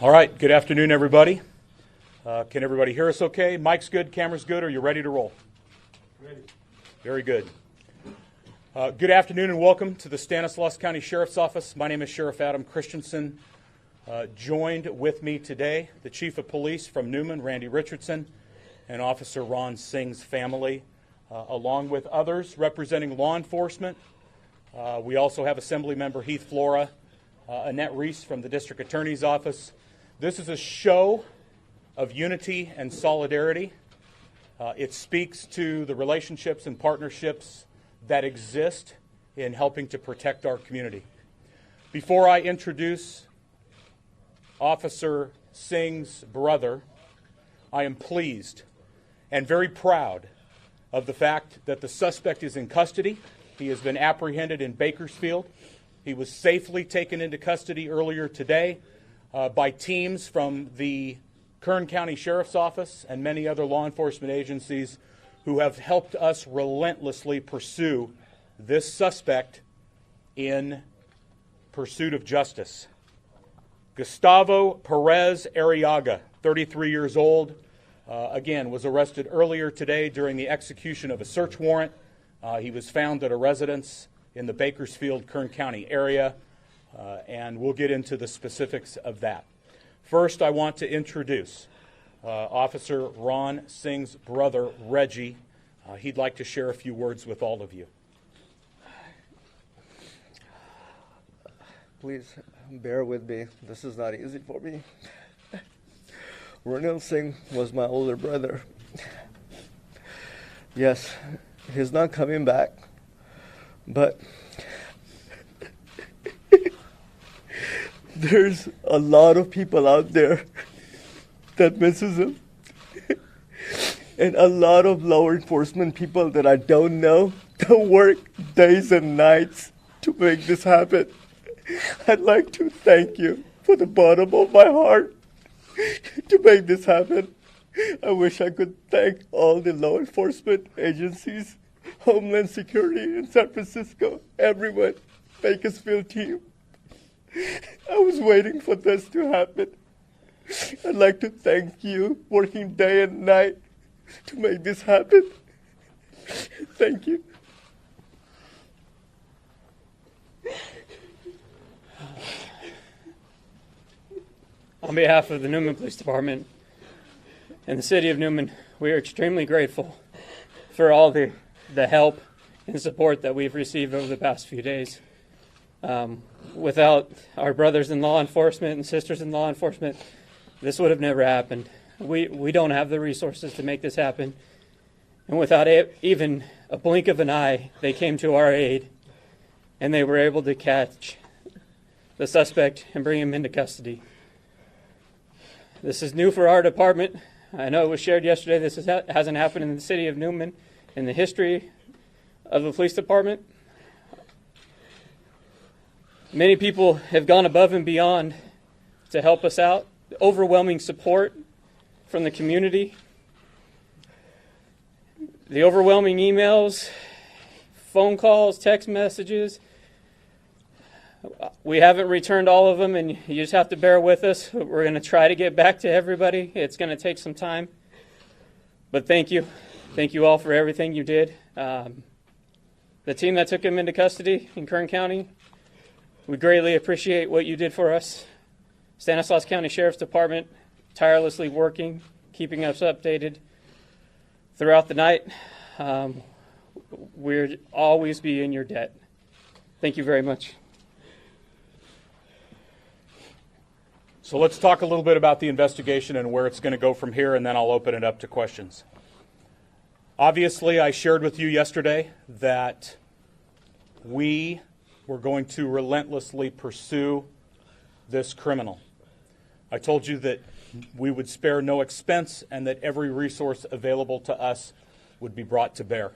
All right, good afternoon, everybody. Can everybody hear us okay? Mic's good, camera's good. Are you ready to roll? Ready. Very good. Good afternoon and welcome to the Stanislaus County Sheriff's Office. My name is Sheriff Adam Christensen. Joined with me today, the Chief of Police from Newman, Randy Richardson, and Officer Ron Singh's family, along with others representing law enforcement. We also have Assemblymember Heath Flora, Annette Reese from the District Attorney's Office. This is a show of unity and solidarity. It speaks to the relationships and partnerships that exist in helping to protect our community. Before I introduce Officer Singh's brother, I am pleased and very proud of the fact that the suspect is in custody. He has been apprehended in Bakersfield. He was safely taken into custody earlier today by teams from the Kern County Sheriff's Office and many other law enforcement agencies who have helped us relentlessly pursue this suspect in pursuit of justice. Gustavo Perez Arriaga, 33 years old, again, was arrested earlier today during the execution of a search warrant. He was found at a residence in the Bakersfield, Kern County area, and we'll get into the specifics of that. First, I want to introduce Officer Ron Singh's brother, Reggie. He'd like to share a few words with all of you. Please bear with me. This is not easy for me. Ronil Singh was my older brother. Yes, he's not coming back, but there's a lot of people out there that misses him. And a lot of law enforcement people that I don't know that work days and nights to make this happen. I'd like to thank you from the bottom of my heart to make this happen. I wish I could thank all the law enforcement agencies, Homeland Security in San Francisco, everyone, Bakersfield team. I was waiting for this to happen. I'd like to thank you, working day and night to make this happen. Thank you. On behalf of the Newman Police Department and the City of Newman, we are extremely grateful for all the help and support that we've received over the past few days. Without our brothers in law enforcement and sisters in law enforcement, this would have never happened. We don't have the resources to make this happen. And without even a blink of an eye, they came to our aid and they were able to catch the suspect and bring him into custody. This is new for our department. I know it was shared yesterday. This hasn't happened in the City of Newman in the history of the police department. Many people have gone above and beyond to help us out. Overwhelming support from the community. The overwhelming emails, phone calls, text messages. We haven't returned all of them, and you just have to bear with us. We're going to try to get back to everybody. It's going to take some time. But thank you. Thank you all for everything you did. The team that took him into custody in Kern County, we greatly appreciate what you did for us. Stanislaus County Sheriff's Department, tirelessly working, keeping us updated throughout the night. We'll always be in your debt. Thank you very much. So let's talk a little bit about the investigation and where it's going to go from here, and then I'll open it up to questions. Obviously, I shared with you yesterday that we were going to relentlessly pursue this criminal. I told you that we would spare no expense and that every resource available to us would be brought to bear.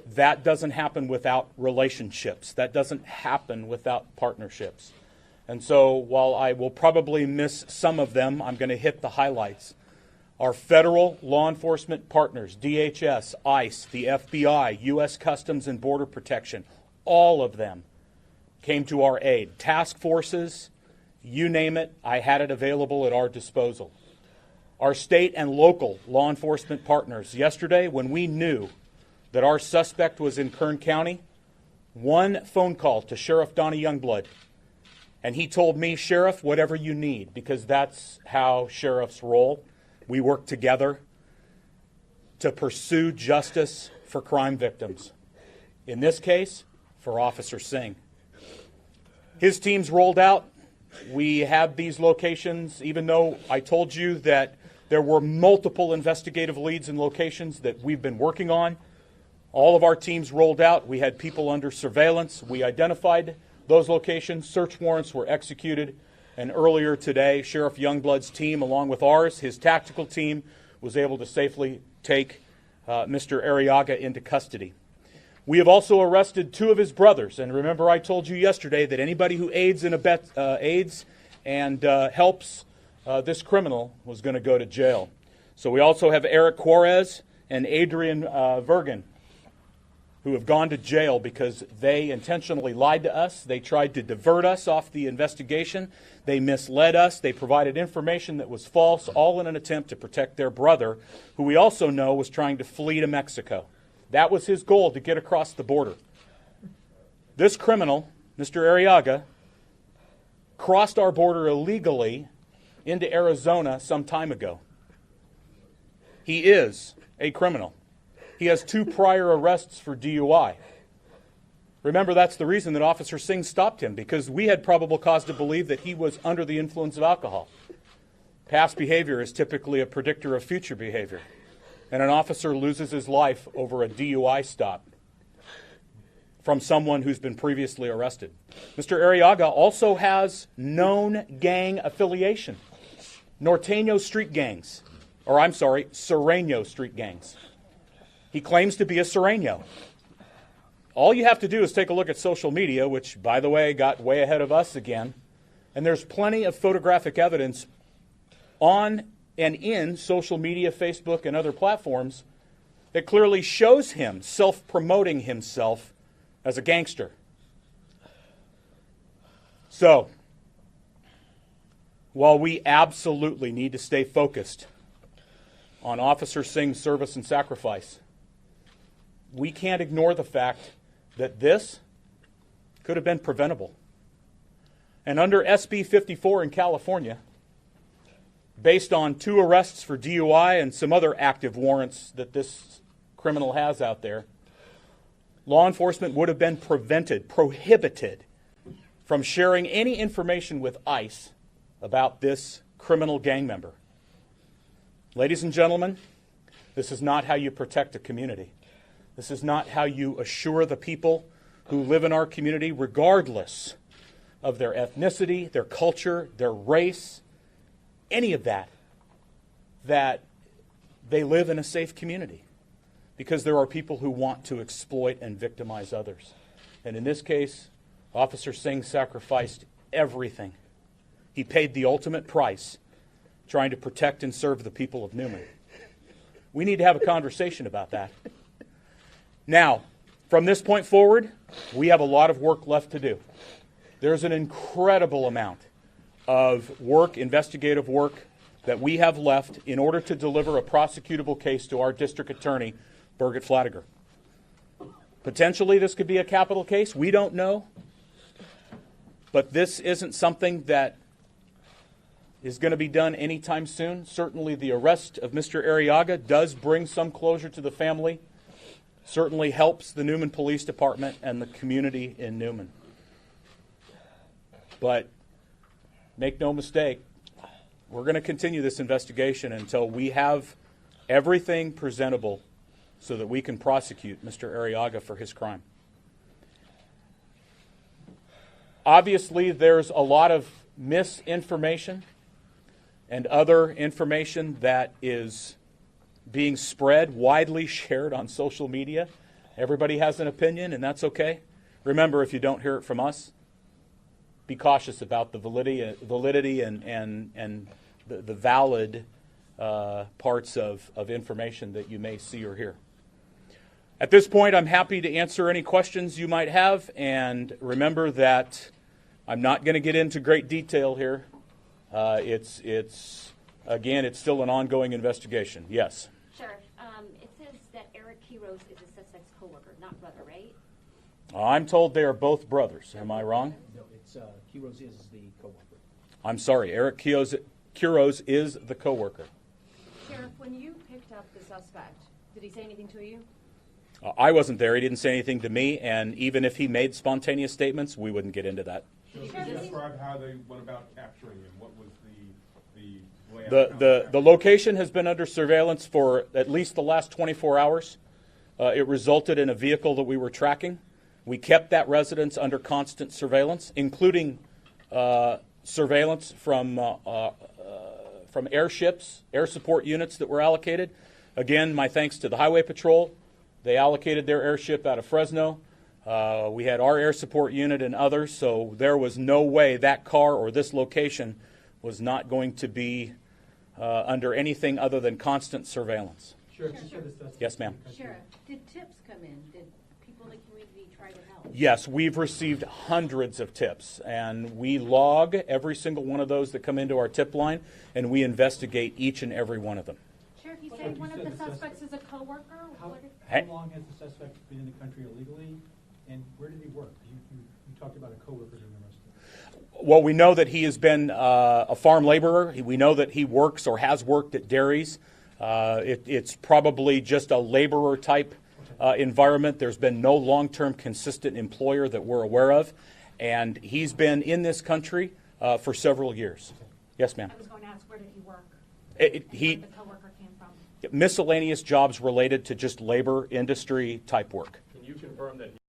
That doesn't happen without relationships. That doesn't happen without partnerships. And so while I will probably miss some of them, I'm going to hit the highlights. Our federal law enforcement partners, DHS, ICE, the FBI, U.S. Customs and Border Protection, all of them came to our aid. Task forces You name it, I had it available at our disposal. Our state and local law enforcement partners, yesterday when we knew that our suspect was in Kern County, one phone call to Sheriff Donnie Youngblood, and he told me, Sheriff, whatever you need, because that's how sheriffs roll. We work together to pursue justice for crime victims. In this case, for Officer Singh. His team's rolled out. We have these locations, even though I told you that there were multiple investigative leads and locations that we've been working on. All of our teams rolled out. We had people under surveillance. We identified those locations. Search warrants were executed. And earlier today, Sheriff Youngblood's team, along with ours, his tactical team, was able to safely take Mr. Arriaga into custody. We have also arrested 2 of his brothers. And remember, I told you yesterday that anybody who aids and helps this criminal was going to go to jail. So we also have Eric Juarez and Adrian Vergen, who have gone to jail because they intentionally lied to us. They tried to divert us off the investigation. They misled us. They provided information that was false, all in an attempt to protect their brother, who we also know was trying to flee to Mexico. That was his goal, to get across the border. This criminal, Mr. Arriaga, crossed our border illegally into Arizona some time ago. He is a criminal. He has 2 prior arrests for DUI. Remember, that's the reason that Officer Singh stopped him, because we had probable cause to believe that he was under the influence of alcohol. Past behavior is typically a predictor of future behavior. And an officer loses his life over a DUI stop from someone who's been previously arrested. Mr. Arriaga also has known gang affiliation. Norteño street gangs, Sureño street gangs. He claims to be a Sureño. All you have to do is take a look at social media, which, by the way, got way ahead of us again. And there's plenty of photographic evidence on and in social media, Facebook, and other platforms that clearly shows him self-promoting himself as a gangster. So, while we absolutely need to stay focused on Officer Singh's service and sacrifice, we can't ignore the fact that this could have been preventable. And under SB 54 in California, based on 2 arrests for DUI and some other active warrants that this criminal has out there, law enforcement would have been prohibited from sharing any information with ICE about this criminal gang member. Ladies and gentlemen, this is not how you protect a community. This is not how you assure the people who live in our community, regardless of their ethnicity, their culture, their race, any of that, that they live in a safe community. Because there are people who want to exploit and victimize others. And in this case, Officer Singh sacrificed everything. He paid the ultimate price trying to protect and serve the people of Newman. We need to have a conversation about that. Now, from this point forward, we have a lot of work left to do. There's an incredible amount of work, investigative work, that we have left in order to deliver a prosecutable case to our district attorney, Birgit Flatiger. Potentially, this could be a capital case. We don't know. But this isn't something that is going to be done anytime soon. Certainly, the arrest of Mr. Arriaga does bring some closure to the family. Certainly helps the Newman Police Department and the community in Newman. But make no mistake, we're going to continue this investigation until we have everything presentable so that we can prosecute Mr. Arriaga for his crime. Obviously, there's a lot of misinformation and other information that is being spread, widely shared on social media. Everybody has an opinion, and that's okay. Remember, if you don't hear it from us, be cautious about the validity and the valid parts of information that you may see or hear. At this point, I'm happy to answer any questions you might have, and remember that I'm not going to get into great detail here. Again, it's still an ongoing investigation. Yes. Sheriff, it says that Eric Quiroz is a suspect's coworker, not brother, right? I'm told they are both brothers. Am I wrong? No, it's Quiroz is the coworker. I'm sorry. Eric Quiroz is the coworker. Sheriff, when you picked up the suspect, did he say anything to you? I wasn't there. He didn't say anything to me. And even if he made spontaneous statements, we wouldn't get into that. So can you describe how they went about capturing him? What was the layout? The location has been under surveillance for at least the last 24 hours. It resulted in a vehicle that we were tracking. We kept that residence under constant surveillance, including surveillance from airships, air support units that were allocated. Again, my thanks to the Highway Patrol. They allocated their airship out of Fresno. We had our air support unit and others, so there was no way that car or this location was not going to be under anything other than constant surveillance. Sheriff, you said this. Yes, ma'am. Sheriff, did tips come in? Did people in the community try to help? Yes, we've received hundreds of tips, and we log every single one of those that come into our tip line, and we investigate each and every one of them. Sheriff, you Well, said you one of said the the suspects is a coworker? How, What if- Hey. how long has the suspect been in the country illegally, and where did he work? You talked about a coworker being arrested. Well, we know that he has been a farm laborer. We know that he works or has worked at dairies. It's probably just a laborer type environment. There's been no long-term consistent employer that we're aware of, and he's been in this country for several years. Yes, ma'am. I was going to ask, where did he work? Where Where the coworker came from? miscellaneous jobs related to just labor industry type work. Can you confirm that